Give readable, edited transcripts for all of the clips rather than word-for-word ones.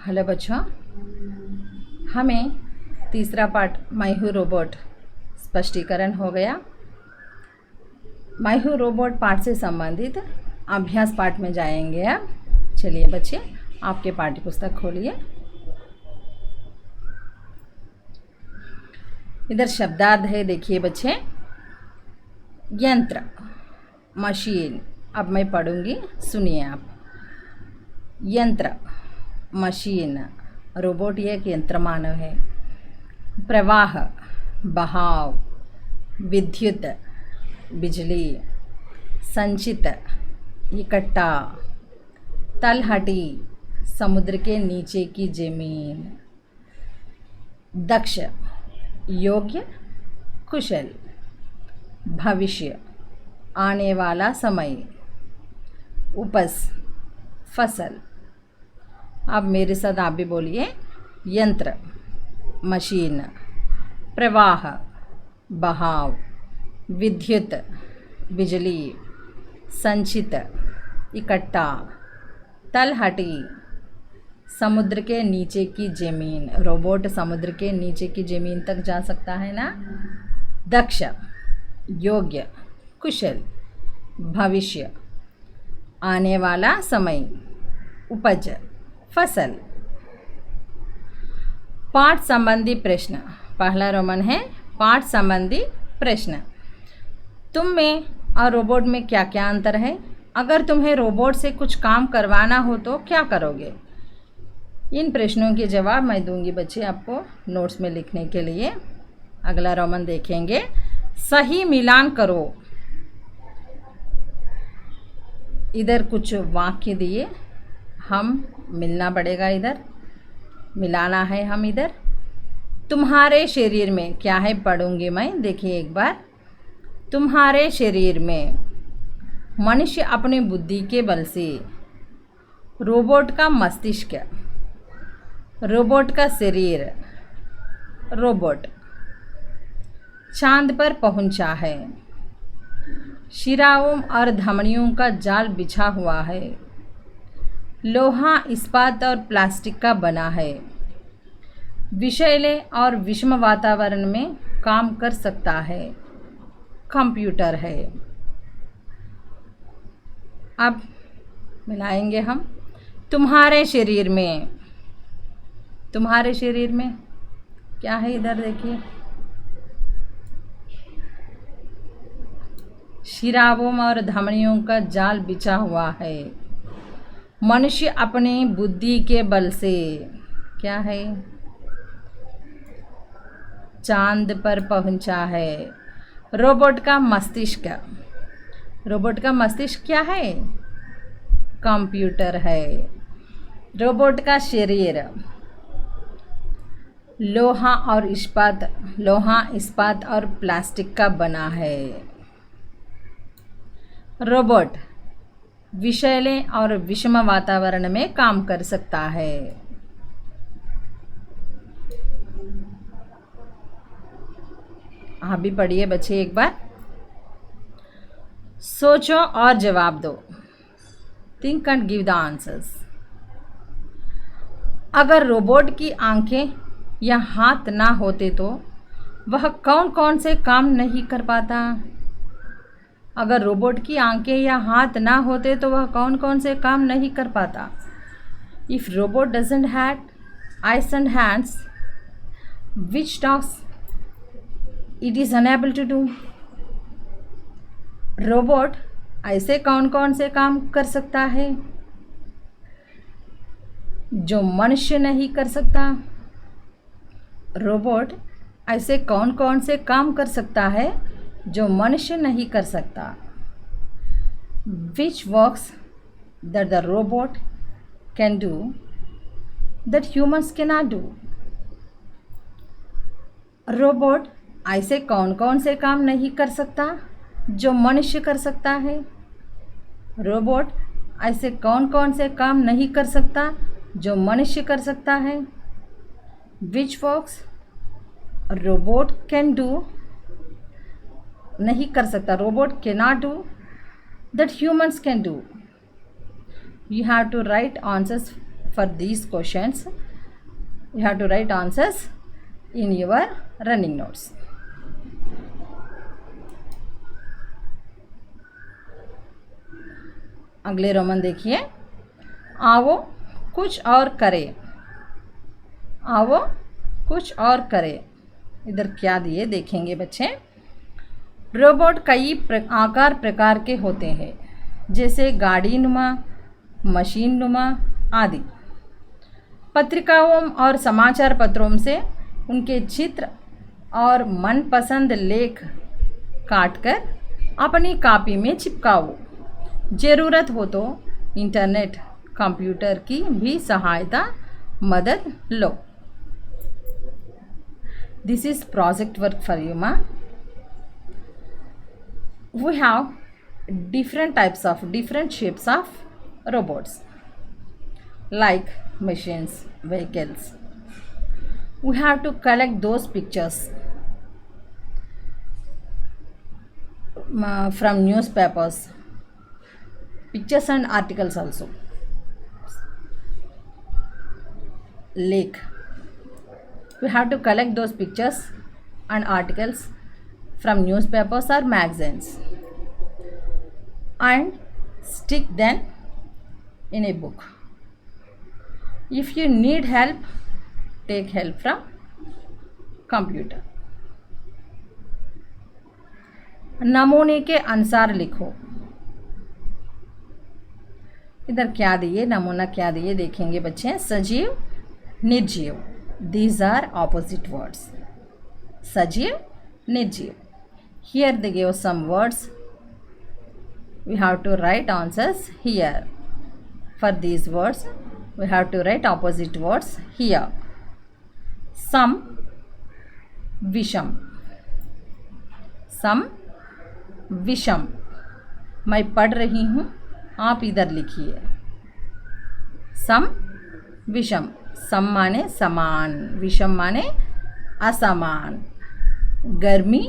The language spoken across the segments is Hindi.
हेलो बच्चों, हमें तीसरा पार्ट मैं हूँ रोबोट स्पष्टीकरण हो गया। मैं हूँ रोबोट पाठ से संबंधित अभ्यास पाठ में जाएंगे अब। चलिए बच्चे, आपके पाठ्य पुस्तक खोलिए। इधर शब्दार्थ है, देखिए बच्चे। यंत्र, मशीन। अब मैं पढ़ूंगी, सुनिए आप। यंत्र, मशीन। रोबोट ये एक यंत्र मानव है। प्रवाह, बहाव। विद्युत, बिजली। संचित, इकट्ठा। तलहटी, समुद्र के नीचे की जमीन। दक्ष, योग्य, कुशल। भविष्य, आने वाला समय। उपज, फसल। अब मेरे साथ आप भी बोलिए। यंत्र, मशीन। प्रवाह, बहाव। विद्युत, बिजली। संचित, इकट्ठा। तलहटी, समुद्र के नीचे की ज़मीन। रोबोट समुद्र के नीचे की ज़मीन तक जा सकता है ना। दक्ष, योग्य, कुशल। भविष्य, आने वाला समय। उपज, फसल। पाठ संबंधी प्रश्न। पहला रोमन है पाठ संबंधी प्रश्न। तुम में और रोबोट में क्या क्या अंतर है? अगर तुम्हें रोबोट से कुछ काम करवाना हो तो क्या करोगे? इन प्रश्नों के जवाब मैं दूंगी बच्चे आपको नोट्स में लिखने के लिए। अगला रोमन देखेंगे। सही मिलान करो। इधर कुछ वाक्य दिए, हम मिलना पड़ेगा, इधर मिलाना है हम। इधर तुम्हारे शरीर में क्या है, पढ़ूंगी मैं, देखिए एक बार। तुम्हारे शरीर में मनुष्य अपनी बुद्धि के बल से। रोबोट का मस्तिष्क। रोबोट का शरीर। रोबोट चांद पर पहुंचा है। शिराओं और धमनियों का जाल बिछा हुआ है। लोहा, इस्पात और प्लास्टिक का बना है। विषैले और विषम वातावरण में काम कर सकता है। कंप्यूटर है। अब मिलाएंगे हम। तुम्हारे शरीर में, तुम्हारे शरीर में क्या है, इधर देखिए। शिराओं और धमनियों का जाल बिछा हुआ है। मनुष्य अपनी बुद्धि के बल से क्या है, चांद पर पहुंचा है। रोबोट का मस्तिष्क। रोबोट का मस्तिष्क क्या है, कंप्यूटर है। रोबोट का शरीर लोहा और इस्पात, लोहा, इस्पात और प्लास्टिक का बना है। रोबोट विषैले और विषम वातावरण में काम कर सकता है। आप भी पढ़िए बच्चे एक बार। सोचो और जवाब दो। Think and give the answers. अगर रोबोट की आंखें या हाथ ना होते तो वह कौन कौन से काम नहीं कर पाता? अगर रोबोट की आंखें या हाथ ना होते तो वह कौन कौन से काम नहीं कर पाता? If robot doesn't have eyes and hands, which tasks it is unable to do? Robot ऐसे कौन कौन से काम कर सकता है जो मनुष्य नहीं कर सकता? रोबोट ऐसे कौन कौन से काम कर सकता है जो मनुष्य नहीं कर सकता? Which works that the robot can do that humans cannot do? Robot ऐसे कौन कौन से काम नहीं कर सकता जो मनुष्य कर सकता है? रोबोट ऐसे कौन कौन से काम नहीं कर सकता जो मनुष्य कर सकता है? Which works robot can do, नहीं कर सकता, robot cannot do that humans can do. You have to write answers For these questions, you have to write answers in your running notes. अगले रोमन देखिए, आओ कुछ और करें, आओ कुछ और करें। इधर क्या दिए देखेंगे बच्चे। रोबोट कई आकार प्रकार के होते हैं, जैसे गाड़ी नुमा, मशीन नुमा आदि। पत्रिकाओं और समाचार पत्रों से उनके चित्र और मनपसंद लेख काटकर अपनी कॉपी में चिपकाओ। ज़रूरत हो तो इंटरनेट, कंप्यूटर की भी सहायता मदद लो। This is project work for you मा। We have different shapes of robots like machines, vehicles. We have to collect those pictures from newspapers, pictures and articles also. Lake. We have to collect those pictures and articles from newspapers or magazines and stick them in a book. If you need help, take help from computer. नमूने के अनुसार लिखो। इधर क्या दिए, नमूना क्या दिए देखेंगे बच्चे। सजीव, निर्जीव, these are opposite words. सजीव, निर्जीव। Here they give some words. We have to write answers here. For these words, we have to write opposite words here. Some, विषम, सम, विषम। मैं पढ़ रही हूँ, आप इधर लिखिए। सम, विषम। सम माने समान, विषम माने असमान। गर्मी,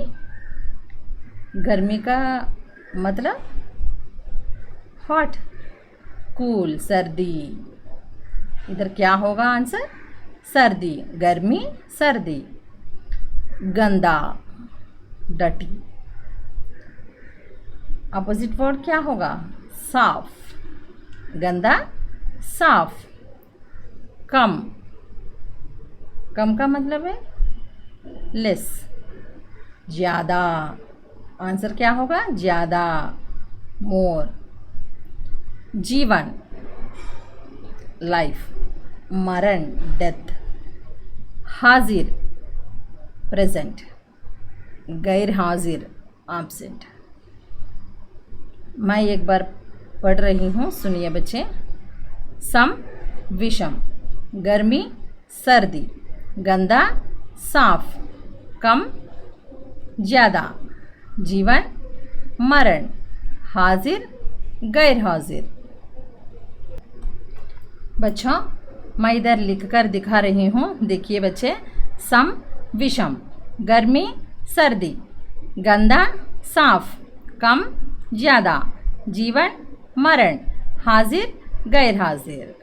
गर्मी का मतलब हॉट, कूल, सर्दी। इधर क्या होगा आंसर, सर्दी, गर्मी, सर्दी। गंदा, डटी। अपोजिट वर्ड क्या होगा, साफ, गंदा, साफ। कम, कम का मतलब है लेस। ज़्यादा, आंसर क्या होगा, ज़्यादा, मोर। जीवन, लाइफ। मरण, डेथ। हाजिर, प्रेजेंट। गैर हाजिर, एब्सेंट। मैं एक बार पढ़ रही हूँ, सुनिए बच्चे। सम, विषम, गर्मी, सर्दी, गंदा, साफ, कम, ज़्यादा, जीवन, मरण, हाजिर, गैर हाजिर। बच्चों, मैं इधर लिखकर दिखा रही हूँ, देखिए बच्चे। सम, विषम, गर्मी, सर्दी, गंदा, साफ, कम, ज़्यादा, जीवन, मरण, हाजिर, गैर हाजिर।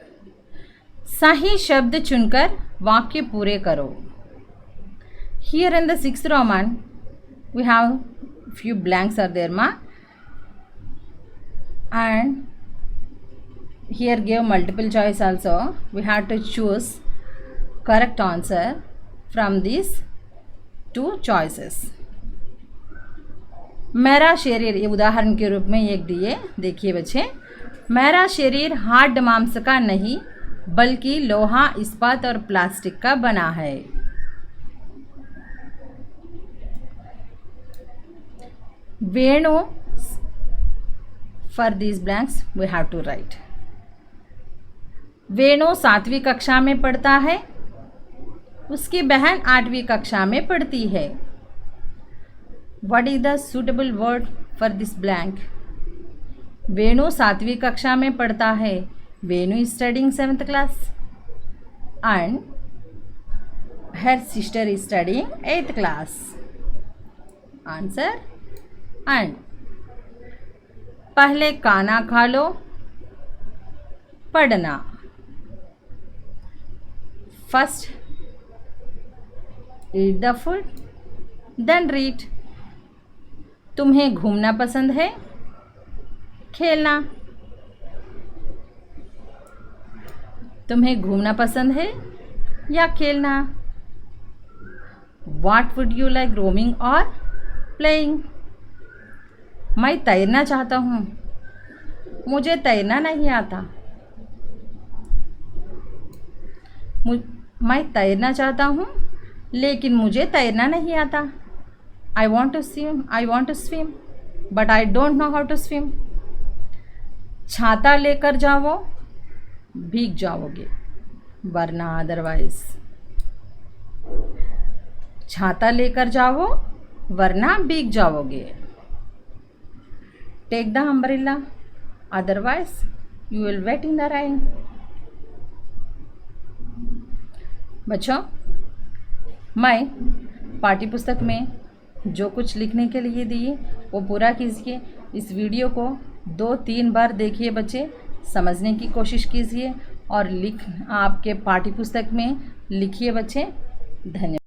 सही शब्द चुनकर वाक्य पूरे करो। Here in the 6th Roman, we have few blanks are there ma, and here give multiple choice also. We have to choose correct answer from these two choices. मेरा शरीर, ये उदाहरण के रूप में एक दिए, देखिए बच्चे। मेरा शरीर हार्ड मांस का नहीं बल्कि लोहा, इस्पात और प्लास्टिक का बना है। वेणु, for these blanks we have to write. वेणु 7वीं कक्षा में पढ़ता है, उसकी बहन 8वीं कक्षा में पढ़ती है। What is the suitable word for this blank? वेणु 7वीं कक्षा में पढ़ता है। वेणु is studying 7th class and her sister is studying 8th class. Answer. And पहले खाना खा लो, पढ़ना। First eat the food, then read. तुम्हें घूमना पसंद है, खेलना। तुम्हें घूमना पसंद है या खेलना? What would you like, roaming or playing? मैं तैरना चाहता हूँ, मुझे तैरना नहीं आता। मैं तैरना चाहता हूँ लेकिन मुझे तैरना नहीं आता। I want to swim, but I don't know how to swim. छाता लेकर जाओ, भीग जाओगे, वरना अदरवाइज। छाता लेकर जाओ वरना भीग जाओगे। Take the umbrella, otherwise you will wet in the rain. बच्चों, मैं पाठ्य पुस्तक में जो कुछ लिखने के लिए दिए वो पूरा कीजिए। इस वीडियो को 2-3 बार देखिए बच्चे, समझने की कोशिश कीजिए और आपके पाठ्य पुस्तक में लिखिए बच्चे। धन्यवाद।